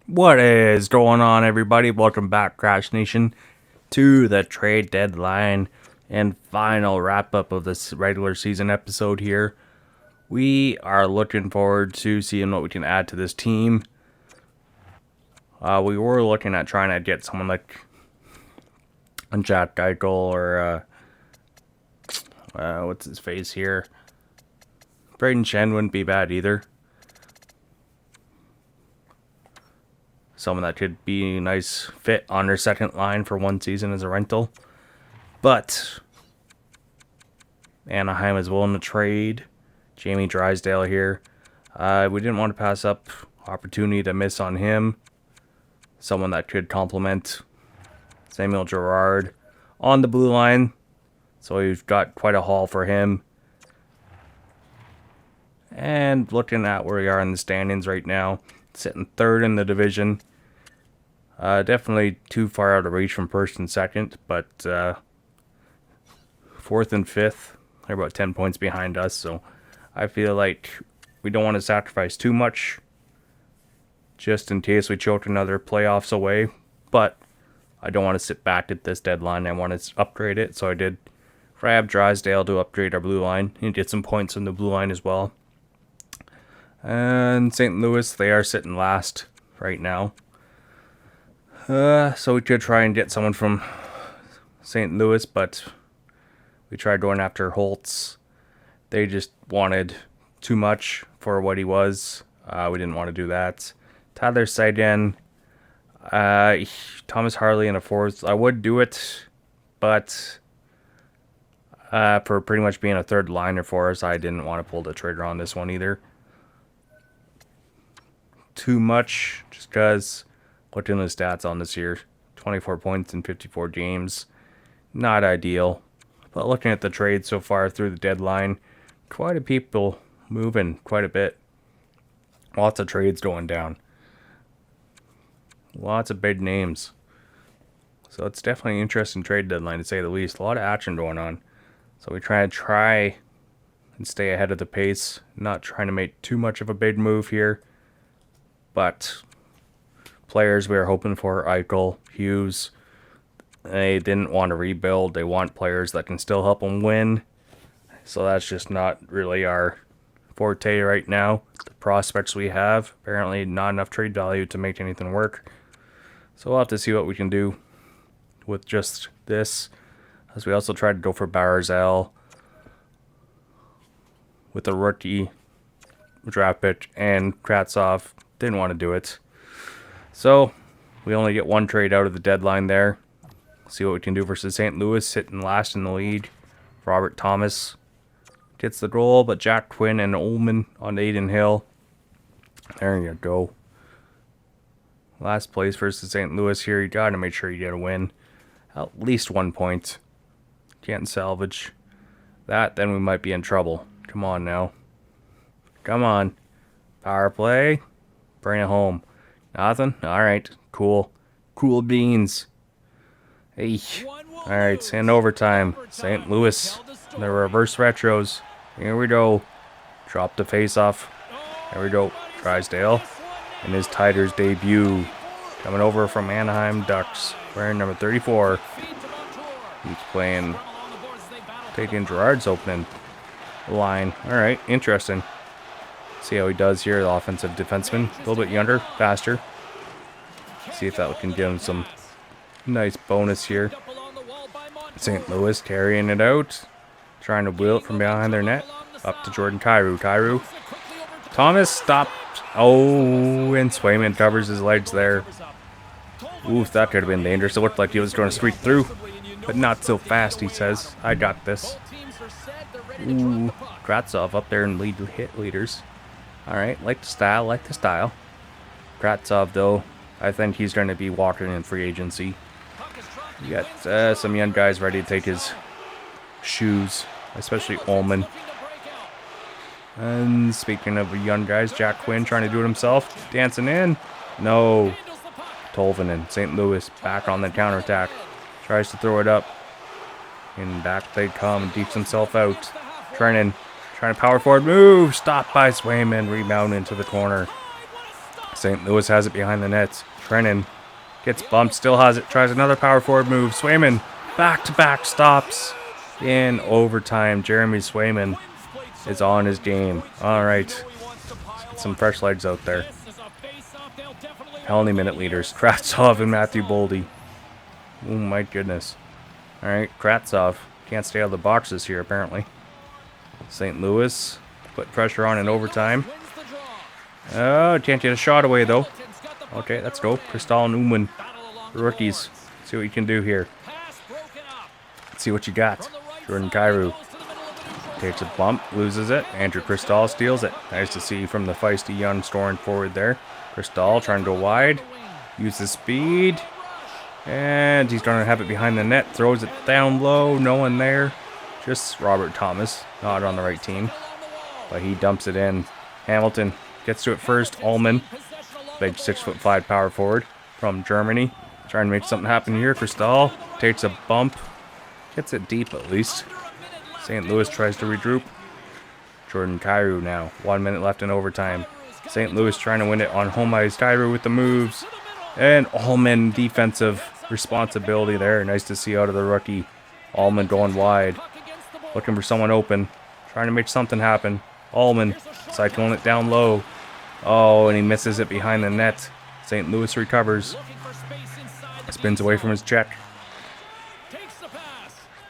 What is going on, everybody? Welcome back, Crash Nation, to the trade deadline and final wrap up of this regular season episode here. We are looking forward to seeing what we can add to this team. We were looking at trying to get someone like Jack Eichel or what's his face here? Braden Shen wouldn't be bad either. Someone that could be a nice fit on their second line for one season as a rental. But Anaheim is willing to trade Jamie Drysdale here. We didn't want to pass up opportunity to miss on him. Someone that could complement Samuel Girard on the blue line. So we've got quite a haul for him. And looking at where we are in the standings right now, sitting third in the division. Definitely too far out of reach from first and second, but fourth and fifth, they're about 10 points behind us, so I feel like we don't want to sacrifice too much just in case we choke another playoffs away, but I don't want to sit back at this deadline. I want to upgrade it, so I did grab Drysdale to upgrade our blue line and get some points on the blue line as well. And St. Louis, they are sitting last right now. So we could try and get someone from St. Louis, but we tried going after Holtz. They just wanted too much for what he was. We didn't want to do that. Tyler Seguin, Thomas Harley in a fourth. I would do it, but for pretty much being a third liner for us, I didn't want to pull the trigger on this one either. Too much, just because looking at the stats on this year, 24 points in 54 games, not ideal. But looking at the trade so far through the deadline, quite a people moving quite a bit. Lots of trades going down. Lots of big names. So it's definitely an interesting trade deadline to say the least. A lot of action going on. So we try and stay ahead of the pace, not trying to make too much of a big move here. But players we are hoping for, Eichel, Hughes, they didn't want to rebuild. They want players that can still help them win. So that's just not really our forte right now. The prospects we have, apparently not enough trade value to make anything work. So we'll have to see what we can do with just this. As we also tried to go for Barzal with a rookie draft pick and Kratzov. Didn't want to do it. So we only get one trade out of the deadline there. See what we can do versus St. Louis, sitting last in the league. Robert Thomas gets the goal, but Jack Quinn and Ullman on Aiden Hill. There you go. Last place versus St. Louis here. You got to make sure you get a win. At least 1 point. Can't salvage that, then we might be in trouble. Come on now. Come on. Power play. Bring it home. Nothing? Alright. Cool. Cool beans. Hey. Alright, in overtime. St. Louis. The reverse retros. Here we go. Drop the face off. There we go. Drysdale. In his Tigers debut. Coming over from Anaheim Ducks. Wearing number 34. He's playing. Taking Girard's opening line. Alright, interesting. See how he does here, the offensive defenseman. A little bit younger, faster. See if that can give him some nice bonus here. St. Louis carrying it out. Trying to wheel it from behind their net. Up to Jordan Kyrou. Thomas stopped. Oh, and Swayman covers his legs there. Oof, that could have been dangerous. It looked like he was going to squeak through. But not so fast, he says. I got this. Ooh, Kratzov up there in hit leaders. Alright, like the style. Kratzov, though, I think he's going to be walking in free agency. You got some young guys ready to take his shoes, especially Ullman. And speaking of young guys, Jack Quinn trying to do it himself. Dancing in. No. Tolvanen, St. Louis, back on the counterattack. Tries to throw it up. And back they come and deeps himself out. Trying to power forward move. Stopped by Swayman. Rebound into the corner. St. Louis has it behind the net. Trennan gets bumped, still has it, tries another power forward move. Swayman, back-to-back stops in overtime. Jeremy Swayman is on his game. All right, some fresh legs out there. Penalty minute leaders, Kratsov and Matthew Boldy. Oh my goodness. All right, Kratsov can't stay out of the box this year apparently. St. Louis put pressure on in overtime. Oh, can't get a shot away though. Okay, let's go. Cristal and Uman, rookies. See what you can do here. Let's see what you got. Jordan Kyrou takes a bump, loses it. Andrew Cristal steals it. Nice to see from the feisty young Storen forward there. Cristal trying to go wide. Uses speed. And he's going to have it behind the net. Throws it down low. No one there. Just Robert Thomas. Not on the right team. But he dumps it in. Hamilton gets to it first. Ullman. Big 6'5" power forward from Germany. Trying to make something happen here. Cristal takes a bump. Gets it deep at least. St. Louis tries to regroup. Jordan Kyrou now. 1 minute left in overtime. St. Louis trying to win it on home ice. Kyrou with the moves. And Ullman defensive responsibility there. Nice to see out of the rookie. Ullman going wide. Looking for someone open. Trying to make something happen. Ullman cycling it down low. Oh, and he misses it behind the net. St. Louis recovers. Spins away from his check.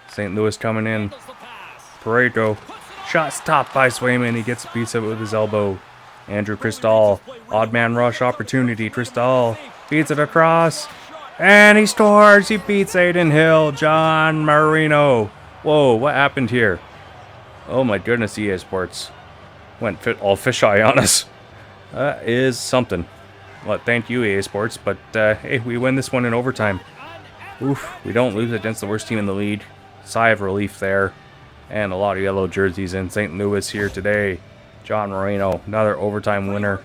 St. Louis coming in. Pareto. Shot stopped by Swayman. He gets a piece of it with his elbow. Andrew Cristal. Odd man rush opportunity. Cristal beats it across. And he scores. He beats Aiden Hill. John Marino. Whoa, what happened here? Oh my goodness, EA Sports went all fisheye on us. That is something. Well, thank you, EA Sports, but hey, we win this one in overtime. Oof, we don't lose against the worst team in the league. Sigh of relief there. And a lot of yellow jerseys in St. Louis here today. John Moreno, another overtime winner.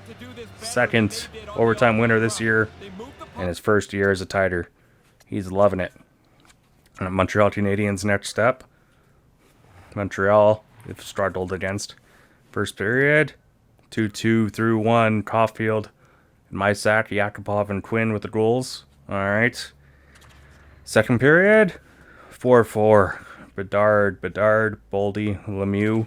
Second overtime winner this year. And his first year as a Tider. He's loving it. And Montreal Canadiens next step. Montreal, they've struggled against. First period, 2-2 through 1. Caulfield, Mysak, Yakupov, and Quinn with the goals. Alright. Second period, 4-4. Bedard, Boldy, Lemieux.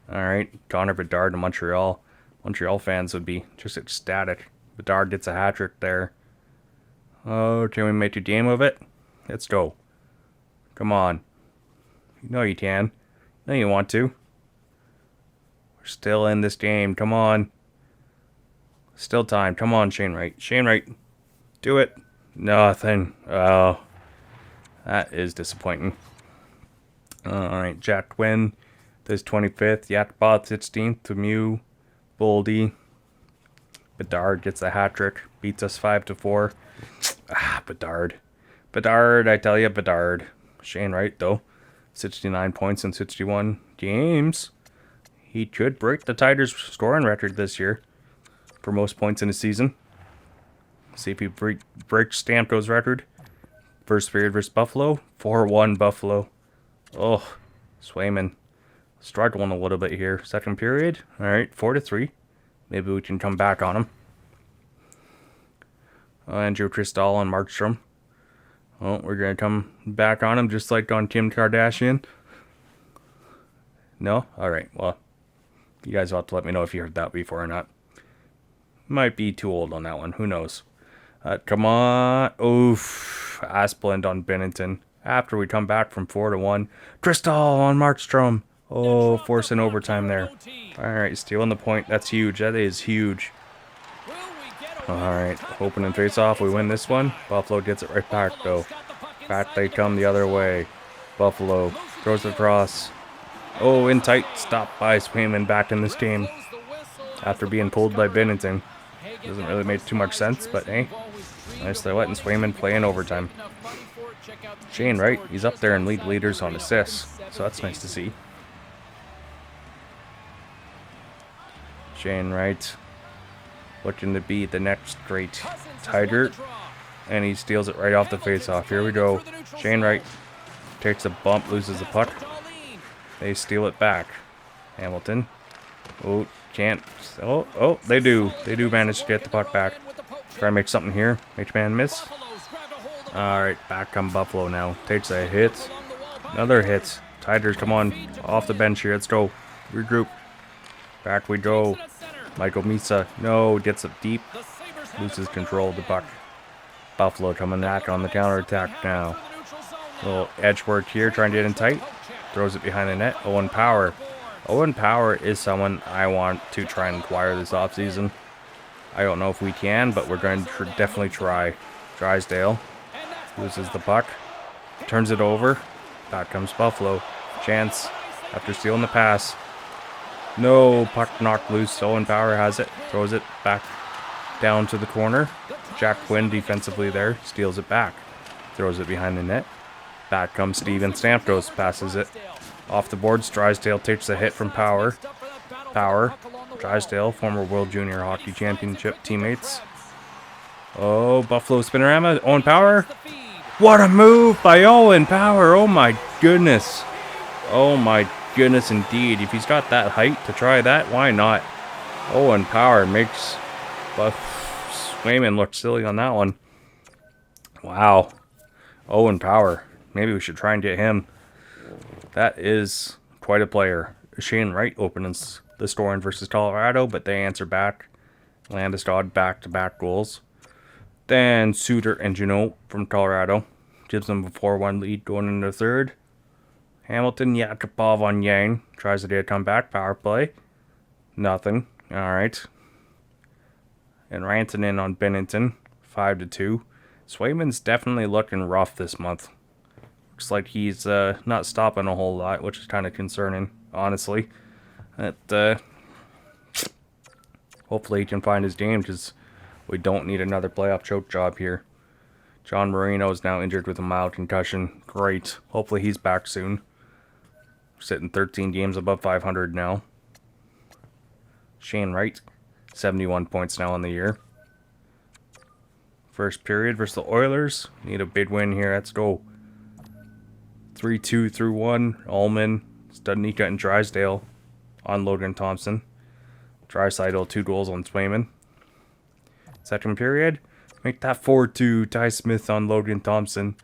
Alright, Connor Bedard to Montreal. Montreal fans would be just ecstatic. Bedard gets a hat-trick there. Oh, can we make a game of it? Let's go. Come on. You know you can. You know you want to. We're still in this game. Come on. Still time. Come on, Shane Wright. Shane Wright. Do it. Nothing. Oh. That is disappointing. Alright, Jack Quinn. This 25th. Yakupov 16th. Lemieux. Boldy. Bedard gets a hat-trick. Beats us 5-4. Ah, Bedard. Bedard, I tell you, Bedard. Shane Wright, though. 69 points in 61 games. He could break the Tigers' scoring record this year for most points in a season. See if he breaks Stamkos's record. First period versus Buffalo. 4-1 Buffalo. Oh, Swayman struggling a little bit here. Second period. Alright, 4-3. Maybe we can come back on him. Andrew Cristal and Markstrom. Oh, we're going to come back on him just like on Kim Kardashian. No? Alright, well, you guys will have to let me know if you heard that before or not. Might be too old on that one. Who knows? Come on. Oof. Asplund on Bennington. After we come back from 4-1. Cristal on Markstrom. Oh, forcing overtime there. Alright, stealing the point. That's huge. That is huge. Alright, opening face-off. We win this one. Buffalo gets it right back, though. Back they come the other way. Buffalo throws it across. Oh, in tight. Stopped by Swayman back in this game. After being pulled by Bennington. Doesn't really make too much sense, but hey. Nice they're letting Swayman play in overtime. Shane Wright, he's up there in league leaders on assists. So that's nice to see. Shane Wright looking to be the next great Tiger. And he steals it right off the face-off. Here we go. Shane Wright takes a bump, loses the puck. They steal it back. Hamilton. Oh, Can't. Oh, they do. They do manage to get the puck back. Try to make something here. H-man miss. Alright, back come Buffalo now. Takes a hit. Another hit. Tigers, come on. Off the bench here. Let's go. Regroup. Back we go. Michael Misa. No, gets up deep. Loses control of the puck. Buffalo coming back on the counterattack now. Little edge work here. Trying to get in tight. Throws it behind the net. Owen Power. Owen Power is someone I want to try and acquire this offseason. I don't know if we can, but we're going to definitely try. Drysdale loses the puck. Turns it over. Back comes Buffalo. Chance after stealing the pass. No, puck knocked loose. Owen Power has it. Throws it back down to the corner. Jack Quinn defensively there. Steals it back. Throws it behind the net. Back comes Steven Stamkos. Passes it off the boards. Drysdale takes a hit from Power. Drysdale, former World Junior Hockey Championship teammates. Oh, Buffalo Spinorama. Owen Power. What a move by Owen Power. Oh my goodness. Oh my goodness indeed. If he's got that height to try that, why not? Owen Power makes Swayman look silly on that one. Wow. Owen Power. Maybe we should try and get him. That is quite a player. Shane Wright opens the scoring versus Colorado, but they answer back. Landeskog back-to-back goals. Then Suter and Junot from Colorado gives them a 4-1 lead going into the third. Hamilton, Yakupov on Yang. Tries to get a comeback. Power play. Nothing. Alright. And Rantanen on Bennington. 5-2. Swayman's definitely looking rough this month. Looks like he's not stopping a whole lot, which is kind of concerning, honestly. Hopefully he can find his game, because we don't need another playoff choke job here. John Marino is now injured with a mild concussion. Great. Hopefully he's back soon. Sitting 13 games above 500 now. Shane Wright, 71 points now on the year. First period versus the Oilers. Need a big win here. Let's go. 3-2 through 1. Ullman, Studnicka, and Drysdale on Logan Thompson. Draisaitl 2 goals on Swayman. Second period. Make that 4-2. Ty Smith on Logan Thompson.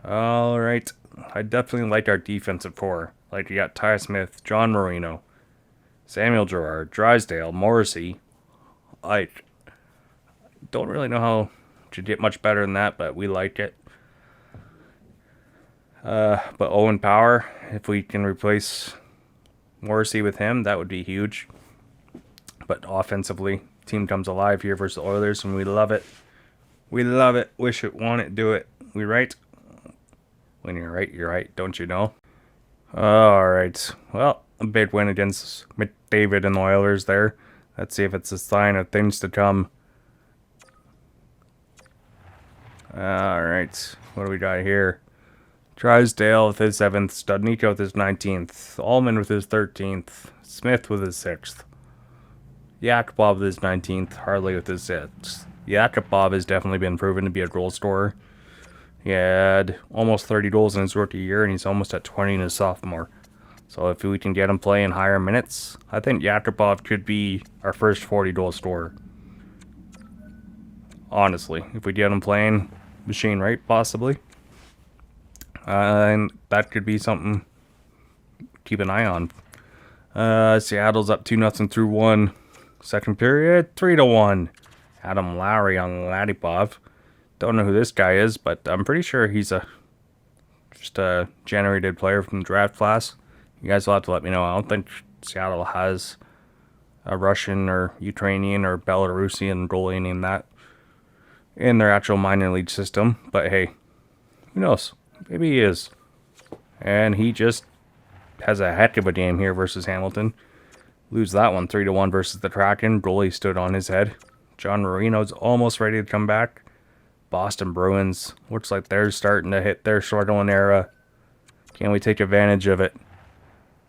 Alright. I definitely like our defensive core. Like, you got Ty Smith, John Marino, Samuel Girard, Drysdale, Morrissey. I don't really know how to get much better than that, but we like it. But Owen Power, if we can replace Morrissey with him, that would be huge. But offensively, team comes alive here versus the Oilers, and we love it. We love it. Wish it, want it, do it. We right? When you're right, don't you know? Alright. Well, a big win against McDavid and the Oilers there. Let's see if it's a sign of things to come. Alright. What do we got here? Drysdale with his 7th. Studnicka with his 19th. Ullman with his 13th. Smith with his 6th. Yakupov with his 19th. Harley with his 6th. Yakupov has definitely been proven to be a goal scorer. He had almost 30 goals in his rookie year, and he's almost at 20 in his sophomore. So if we can get him playing higher minutes, I think Yakupov could be our first 40-goal scorer. Honestly, if we get him playing Shane Wright, possibly. And that could be something to keep an eye on. Seattle's up 2-0 through 1. Second period, 3-1. Adam Lowry on Ladipov. Don't know who this guy is, but I'm pretty sure he's just a generated player from the draft class. You guys will have to let me know. I don't think Seattle has a Russian or Ukrainian or Belarusian goalie named that in their actual minor league system. But hey, who knows? Maybe he is. And he just has a heck of a game here versus Hamilton. Lose that one 3-1 versus the Kraken. Goalie stood on his head. John Marino's almost ready to come back. Boston Bruins, looks like they're starting to hit their struggling era. Can we take advantage of it?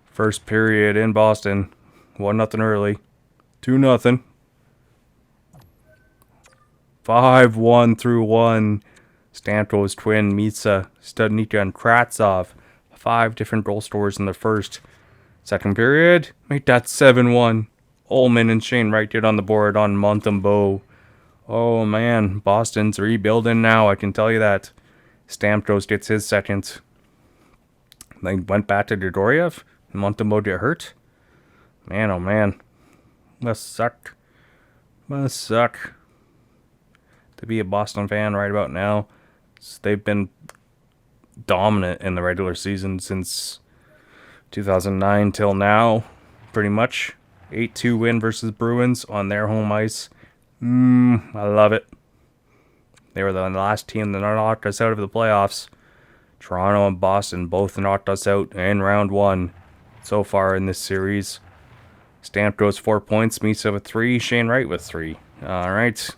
First period in Boston, 1-0 early, 2-0. 5-1 through 1. Stamkos, Twin, Misa, Studnicka, and Kravtsov. 5 different goal scorers in the first. Second period, make that 7-1. Ullman and Shane Wright get on the board on Montembeau. Oh man, Boston's rebuilding now, I can tell you that. Stamkos gets his second. They went back to Grigoriev. Montembeau get hurt. Man, oh man. Must suck. Must suck to be a Boston fan right about now. They've been dominant in the regular season since 2009 till now, pretty much. 8-2 win versus Bruins on their home ice. I love it. They were the last team that knocked us out of the playoffs. Toronto and Boston both knocked us out in round 1 so far in this series. Stamkos 4 points, Misa with 3, Shane Wright with 3. Alright.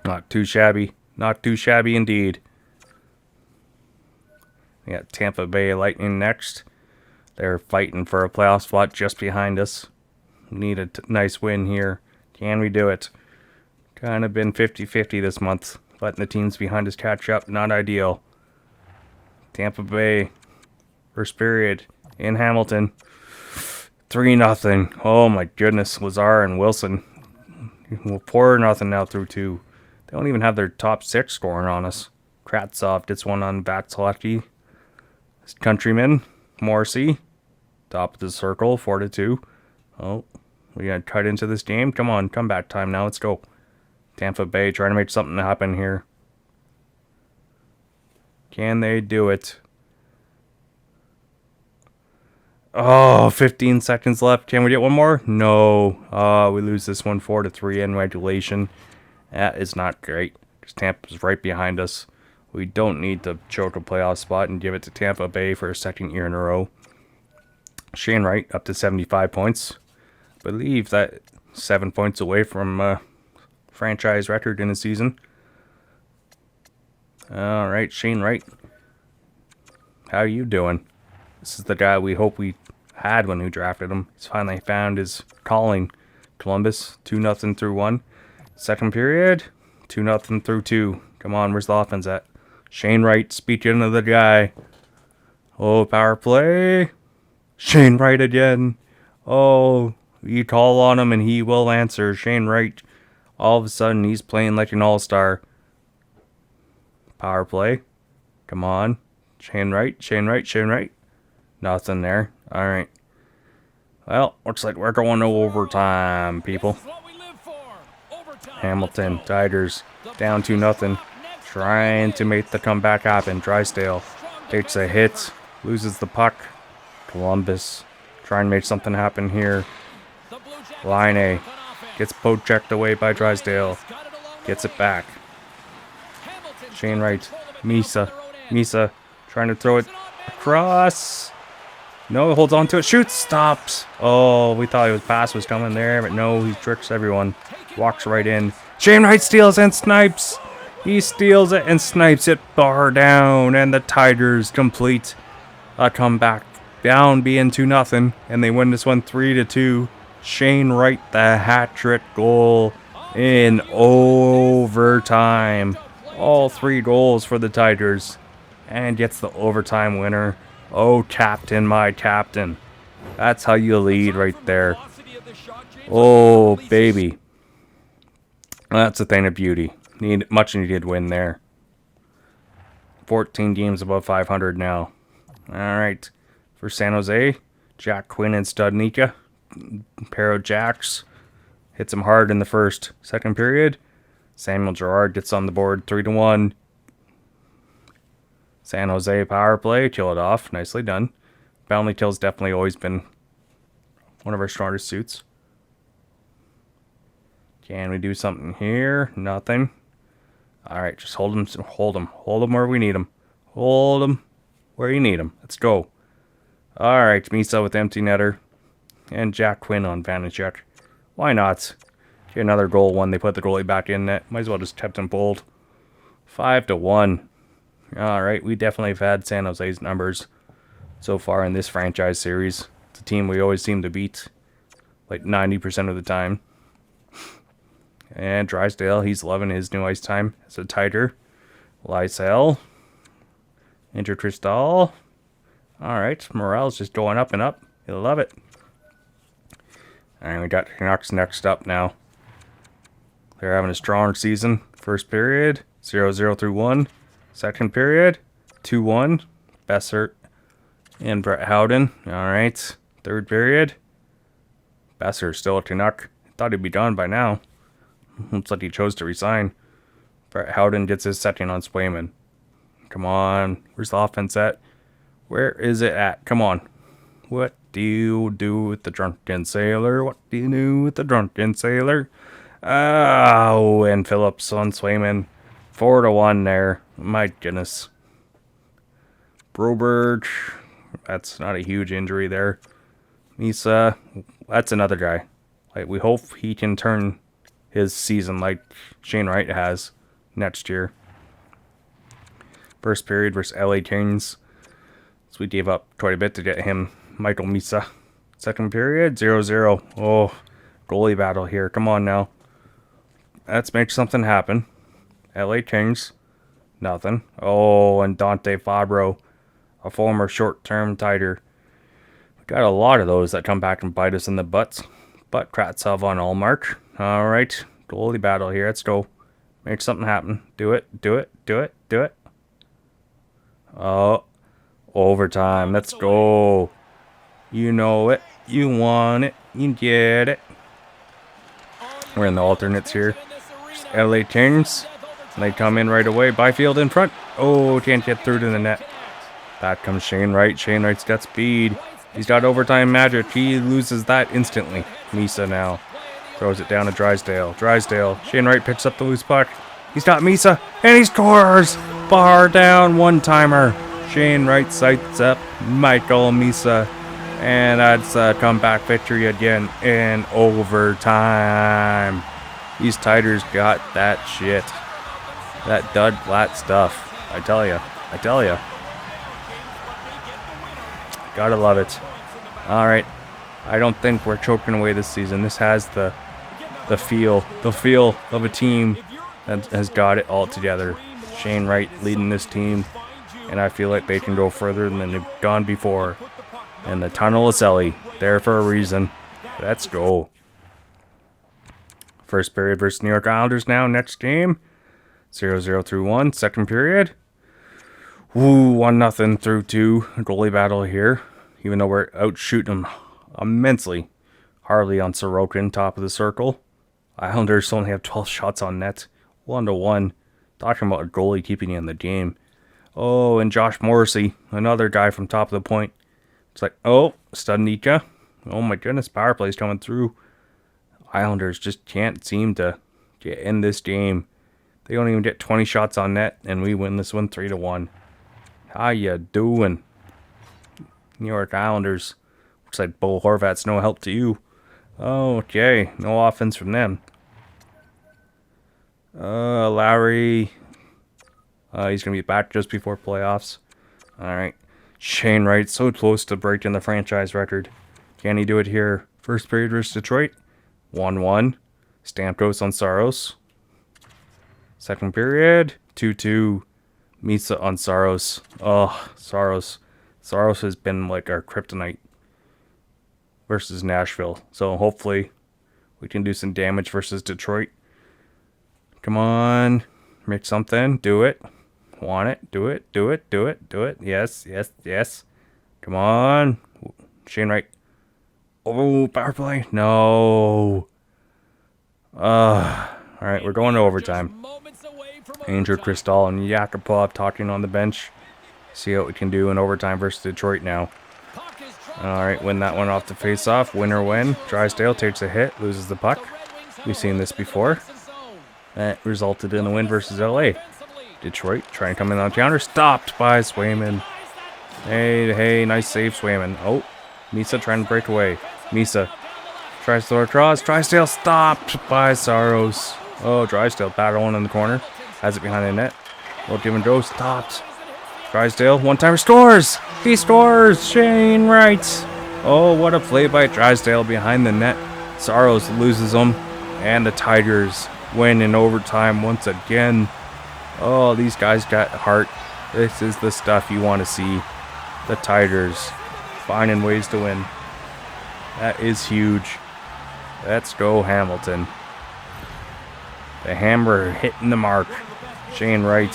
Not too shabby. Not too shabby indeed. We got Tampa Bay Lightning next. They're fighting for a playoff spot just behind us. We need a nice win here. Can we do it? Kind of been 50-50 this month. Letting the teams behind us catch up. Not ideal. Tampa Bay. First period. In Hamilton. 3-0. Oh my goodness. Lazar and Wilson. 4-0 now through 2. They don't even have their top 6 scoring on us. Kratsov gets one on Vasilevsky. His countryman. Morrissey. Top of the circle. 4-2. Oh. We gotta cut into this game. Come on. Comeback time now. Let's go. Tampa Bay trying to make something happen here. Can they do it? Oh, 15 seconds left. Can we get one more? No. We lose this one 4-3 in regulation. That is not great. Because Tampa's right behind us. We don't need to choke a playoff spot and give it to Tampa Bay for a second year in a row. Shane Wright up to 75 points. I believe that 7 points away from franchise record in a season. Alright, Shane Wright. How are you doing? This is the guy we hope we had when we drafted him. He's finally found his calling. Columbus, 2-0 through 1. Second period, 2-0 through 2. Come on, where's the offense at? Shane Wright, speaking of the guy. Oh, power play. Shane Wright again. Oh, you call on him and he will answer. Shane Wright. All of a sudden, he's playing like an all-star. Power play. Come on. Shane Wright, Shane Wright, Shane Wright. Nothing there. Alright. Well, looks like we're going to overtime, people. Hamilton, Tigers, down 2-0. Trying to make the comeback happen. Drysdale takes a hit, loses the puck. Columbus, trying to make something happen here. Line gets poke checked away by Drysdale. Gets it back. Shane Wright, Misa, trying to throw it across. No, holds on to it, shoots, stops. Oh, we thought his pass was coming there, but no, he tricks everyone. Walks right in. Shane Wright steals and snipes. He steals it and snipes it bar down, and the Tigers complete a comeback, down being 2-0, and they win this one 3-2. Shane Wright, the hat-trick goal in overtime. All 3 goals for the Tigers, and gets the overtime winner. Oh, captain, my captain. That's how you lead right there. Oh, baby. That's a thing of beauty. Much needed win there. 14 games above 500 now. Alright. For San Jose, Jack Quinn and Studnicka. Pair of jacks. Hits him hard in the first. Second period, Samuel Girard gets on the board 3-1. San Jose power play, kill it off. Nicely done. Boundary kill's definitely always been one of our strongest suits. Can we do something here? Nothing. Alright, just hold him. Hold him. Hold him where we need him. Hold him where you need him. Let's go. Alright, Misa with empty netter. And Jack Quinn on Vanacek. Why not? Get another goal when they put the goalie back in net. Might as well just kept him pulled. 5-1. Alright, we definitely have had San Jose's numbers so far in this franchise series. It's a team we always seem to beat, like 90% of the time. And Drysdale, he's loving his new ice time as a Tiger. Lysell. Intercristal. Alright, morale's just going up and up. You'll love it. And we got Canucks next up now. They're having a strong season. First period, 0-0 through 1. Second period, 2-1. Bessert and Brett Howden. Alright. Third period. Besser still a Canuck. Thought he'd be done by now. Looks like he chose to resign. Brett Howden gets his second on Swayman. Come on. Where's the offense at? Where is it at? Come on. What do you do with the drunken sailor? What do you do with the drunken sailor? Oh, and Phillips on Swayman. 4-1 there. My goodness. Broberg. That's not a huge injury there. Misa. That's another guy. Like, we hope he can turn his season like Shane Wright has next year. First period versus LA Kings. So we gave up quite a bit to get him. Michael Misa. Second period, 0-0. Oh, goalie battle here. Come on now. Let's make something happen. LA Kings. Nothing. Oh, and Dante Fabro, a former short-term tighter. We got a lot of those that come back and bite us in the butts. But Kratsov on Allmark. Alright. Goalie battle here. Let's go. Make something happen. Do it. Do it. Do it. Do it. Oh. Overtime. Let's go. You know it. You want it. You get it. We're in the alternates here. LA Kings. They come in right away. Byfield in front. Oh, can't get through to the net. Back comes Shane Wright. Shane Wright's got speed. He's got overtime magic. He loses that instantly. Misa now. Throws it down to Drysdale. Drysdale. Shane Wright picks up the loose puck. He's got Misa. And he scores! Bar down. One-timer. Shane Wright sights up Michael Misa. And that's a comeback victory again in overtime. These Tigers got that shit. That dud flat stuff. I tell ya. I tell ya. Gotta love it. Alright. I don't think we're choking away this season. This has the feel of a team that has got it all together. Shane Wright leading this team. And I feel like they can go further than they've gone before. And the Tunnel of Selly. There for a reason. Let's go. First period versus New York Islanders now. Next game. 0-0 through 1. Second period. Woo, 1-0 through 2. Goalie battle here. Even though we're out shooting them immensely. Harley on Sorokin, top of the circle. Islanders only have 12 shots on net. 1-1. Talking about a goalie keeping you in the game. Oh, and Josh Morrissey, another guy from top of the point. It's like, oh, Studnicka. Oh my goodness, power play's coming through. Islanders just can't seem to get in this game. They don't even get 20 shots on net, and we win this one 3-1. How ya doing? New York Islanders. Looks like Bo Horvat's no help to you. Oh, okay. No offense from them. Lowry. He's going to be back just before playoffs. Alright. Shane Wright so close to breaking the franchise record. Can he do it here? First period versus Detroit. 1-1. Stamkos on Saros. Second period. 2-2. Misa on Saros. Oh, Saros. Saros has been like our kryptonite versus Nashville. So hopefully we can do some damage versus Detroit. Come on. Make something. Do it. Want it. Do it. Do it. Do it. Do it. Yes. Yes. Yes. Come on. Shane Wright. Oh, power play. No. Alright, we're going to overtime. Andrew Cristall and Yakupov talking on the bench. See what we can do in overtime versus Detroit now. Alright, win that one off the face-off. Winner win. Drysdale takes a hit, loses the puck. We've seen this before. That resulted in a win versus LA. Detroit trying to come in on counter. Stopped by Swayman. Hey, nice save, Swayman. Oh, Misa trying to break away. Misa tries to throw across. Drysdale stopped by Saros. Oh, Drysdale battling in the corner. Has it behind the net. Won't give and go. Stopped. Drysdale, one-timer scores! He scores! Shane Wright! Oh, what a play by Drysdale behind the net. Saros loses them. And the Tigers win in overtime once again. Oh, these guys got heart. This is the stuff you want to see. The Tigers finding ways to win. That is huge. Let's go, Hamilton. The hammer hitting the mark. Shane Wright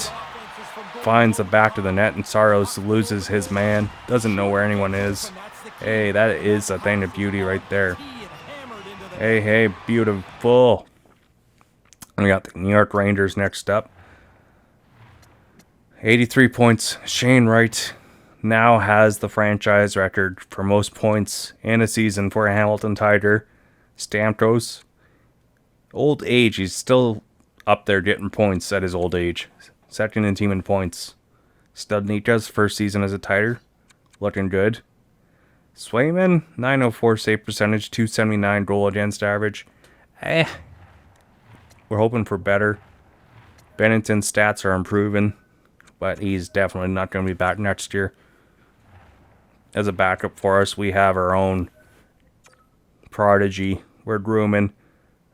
finds the back of the net, and Saros loses his man. Doesn't know where anyone is. Hey, that is a thing of beauty right there. Hey, hey, beautiful. We got the New York Rangers next up. 83 points. Shane Wright now has the franchise record for most points in a season for a Hamilton Tiger. Stamkos, old age, he's still up there getting points at his old age. Second in team in points. Studnicka's first season as a Tiger, looking good. Swayman, 904 save percentage, 279 goal against average. We're hoping for better. Bennington's stats are improving, but he's definitely not going to be back next year. As a backup for us, we have our own prodigy. We're grooming.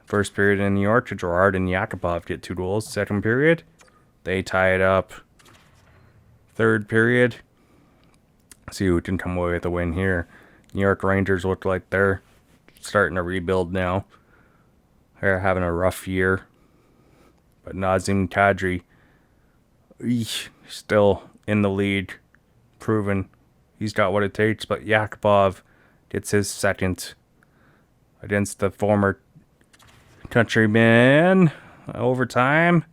First period in New York, Gerard and Yakupov get 2 goals. Second period, they tie it up. Third period, see who can come away with a win here. New York Rangers look like they're starting to rebuild now. They're having a rough year. But Nazem Kadri, still in the lead, proven he's got what it takes. But Yakupov gets his second against the former countryman. Overtime.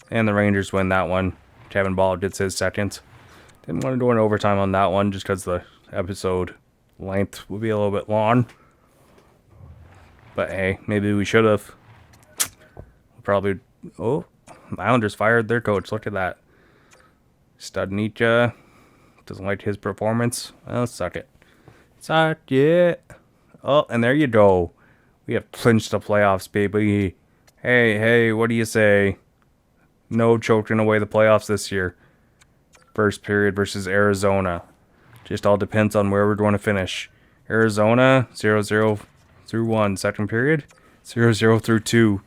And the Rangers win that one. Kevin Ball gets his second. Didn't want to do an overtime on that one just because the episode length would be a little bit long. But hey, maybe we should have. Probably. Oh, the Islanders fired their coach. Look at that. Studnicka doesn't like his performance. Well, suck it. Suck it. Oh, and there you go. We have clinched the playoffs, baby. Hey, what do you say? No choking away the playoffs this year. First period versus Arizona. Just all depends on where we're going to finish. Arizona, 0-0 through 1. Second period, 0-0 through 2.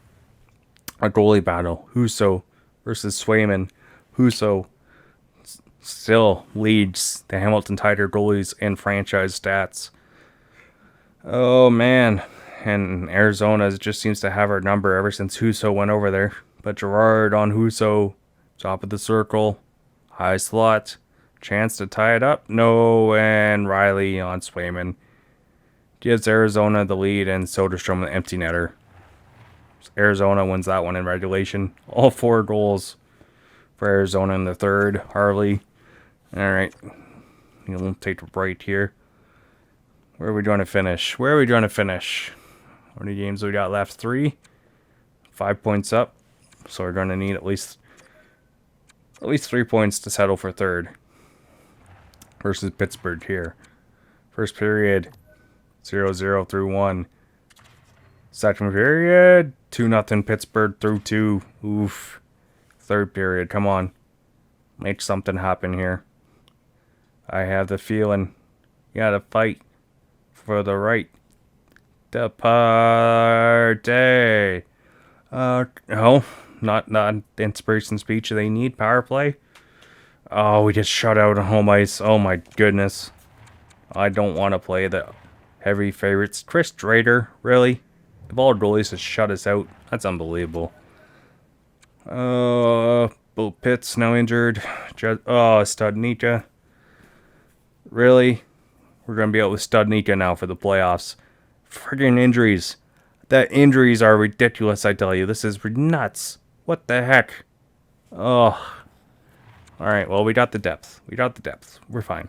A goalie battle. Husso versus Swayman. Husso still leads the Hamilton Tiger goalies in franchise stats. Oh, man. And Arizona just seems to have our number ever since Husso went over there. But Gerard on Husso, top of the circle, high slot, chance to tie it up. No, and Riley on Swayman gives Arizona the lead, and Soderstrom the empty netter. Arizona wins that one in regulation. All 4 goals for Arizona in the third. Harley. All right, we'll take a break here. Where are we going to finish? How many games we got left? 3. 5 points up. So we're going to need at least 3 points to settle for third. Versus Pittsburgh here. First period, 0-0 through 1. Second period, 2-0 Pittsburgh through 2. Oof. Third period, come on. Make something happen here. I have the feeling you gotta fight for the right to party. No, not the inspiration speech they need. Power play. Oh, we just shut out on home ice. Oh my goodness. I don't want to play the heavy favorites. Chris Drader, really? If all goalies just shut us out, that's unbelievable. Bo Pitts now injured. Studnicka. Really? We're going to be out with Studnicka now for the playoffs. Friggin' injuries. The injuries are ridiculous, I tell you. This is nuts. What the heck? Oh. Alright, well, we got the depth. We're fine.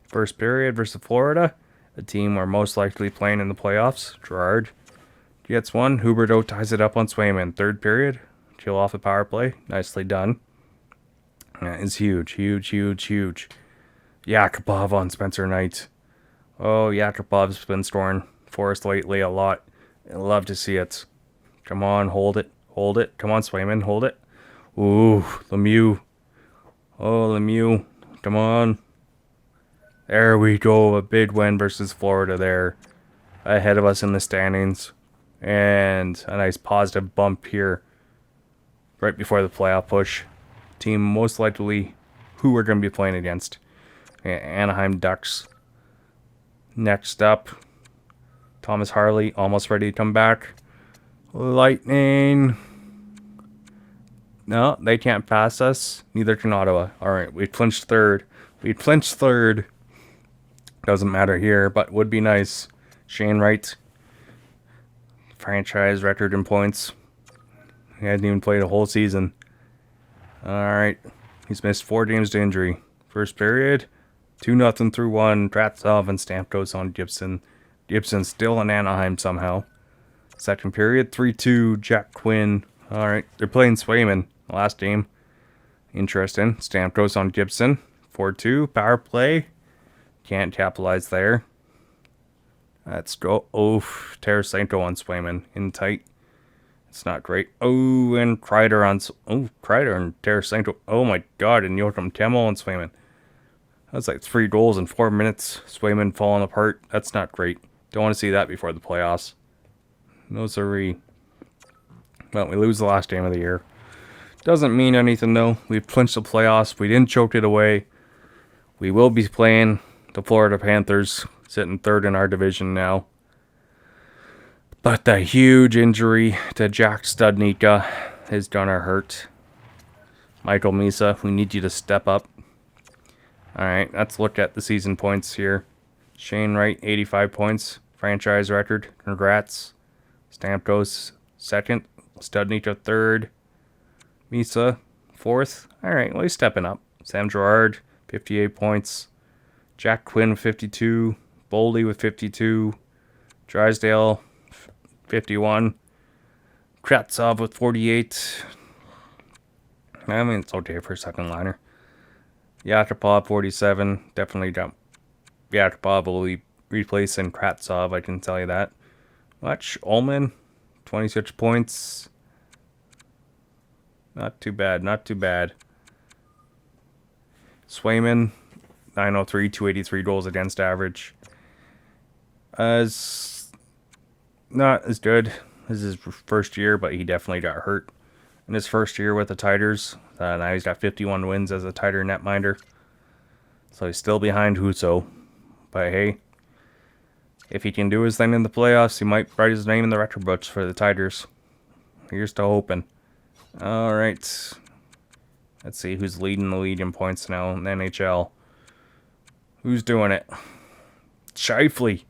First period versus Florida. A team we're most likely playing in the playoffs. Gerard gets one. Huberdeau ties it up on Swayman. Third period. Chill off the power play. Nicely done. That is huge. Yakupov on Spencer Knight. Oh, Yakupov's been scoring for us lately a lot. I love to see it. Come on, hold it. Come on, Swayman, hold it. Ooh, Lemieux. Oh, Lemieux. Come on. There we go. A big win versus Florida there. Ahead of us in the standings. And a nice positive bump here. Right before the playoff push. Team most likely who we're going to be playing against. Anaheim Ducks. Next up. Thomas Harley almost ready to come back. Lightning. No, they can't pass us. Neither can Ottawa. Alright, we clinched third. Doesn't matter here, but would be nice. Shane Wright. Franchise record in points. He hasn't even played a whole season. Alright. He's missed 4 games to injury. First period. 2-0 through 1. Tratsov and Stamkos on Gibson. Gibson still in Anaheim somehow. Second period. 3-2. Jack Quinn. Alright. They're playing Swayman. Last game. Interesting. Stamkos on Gibson. 4-2. Power play. Can't capitalize there. Let's go. Oh, Tarasenko on Swayman. In tight. It's not great. Oh, and Kreider on... Oh, Kreider and Tarasenko. Oh my god, and Joachim Temmel on Swayman. That's like 3 goals in 4 minutes. Swayman falling apart. That's not great. Don't want to see that before the playoffs. No siree. Well, we lose the last game of the year. Doesn't mean anything though. We've clinched the playoffs. We didn't choke it away. We will be playing the Florida Panthers, sitting third in our division now. But the huge injury to Jack Studnicka is gonna hurt. Michael Misa, we need you to step up. Alright, let's look at the season points here. Shane Wright, 85 points. Franchise record. Congrats. Stamkos, second. Studnicka, third. Misa, fourth. Alright, well, he's stepping up. Sam Girard, 58 points. Jack Quinn, 52. Boldy with 52. Drysdale, 51. Kratsov with 48. I mean, it's okay for a second liner. Yakupov, 47. Definitely got Yakupov will be replacing Kratsov, I can tell you that much. Ullman, 26 points. Not too bad, not too bad. Swayman, 903, 283 goals against average. Not as good as his first year, but he definitely got hurt in his first year with the Tigers. Now he's got 51 wins as a Tiger netminder. So he's still behind Husso. But hey, if he can do his thing in the playoffs, he might write his name in the record books for the Tigers. Here's to hoping. Alright. Let's see who's leading the league in points now in the NHL. Who's doing it? Scheifele.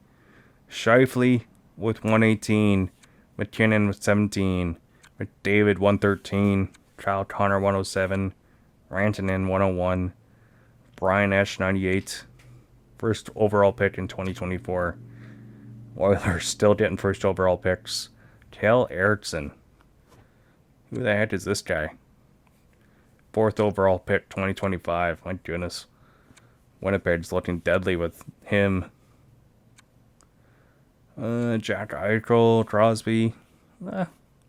Scheifele with 118. McKinnon with 17. McDavid 113. Kyle Connor 107. Rantanen 101. Brian Esch 98. First overall pick in 2024. Oilers still getting first overall picks. Kale Erickson. Who the heck is this guy? Fourth overall pick 2025. My goodness. Winnipeg's looking deadly with him. Jack Eichel, Crosby.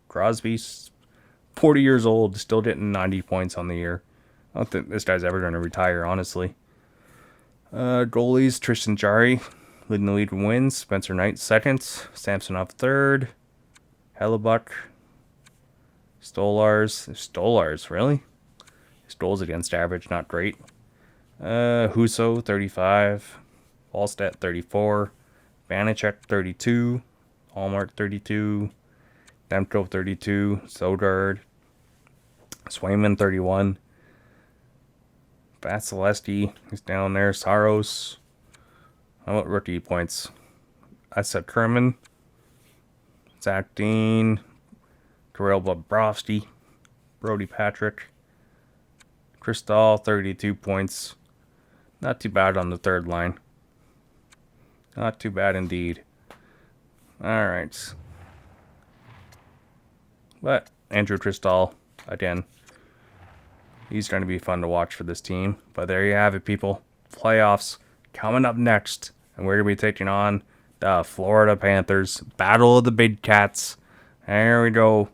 Crosby's 40 years old, still getting 90 points on the year. I don't think this guy's ever going to retire, honestly. Goalies, Tristan Jarry, leading the league in wins. Spencer Knight, second. Samsonov, third. Hellebuck. Stolars, really? His goals against average, not great. Husso, 35. Wallstedt, 34. Vanacek, 32. Hallmark, 32. Demko, 32. Sogard. Swayman, 31. Vasilevsky, he's down there. Saros. How about rookie points? I said Kerman. Zach Dean. Kirill Bobrovsky. Brody Patrick. Kristahl, 32 points. Not too bad on the third line. Not too bad indeed. Alright. But Andrew Kristahl, again, he's going to be fun to watch for this team. But there you have it, people. Playoffs coming up next. And we're going to be taking on the Florida Panthers. Battle of the Big Cats. There we go.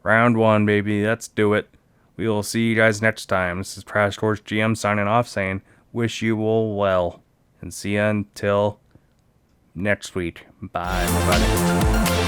Round 1, baby. Let's do it. We will see you guys next time. This is Crash Course GM signing off saying, wish you all well. And see you until next week. Bye, everybody.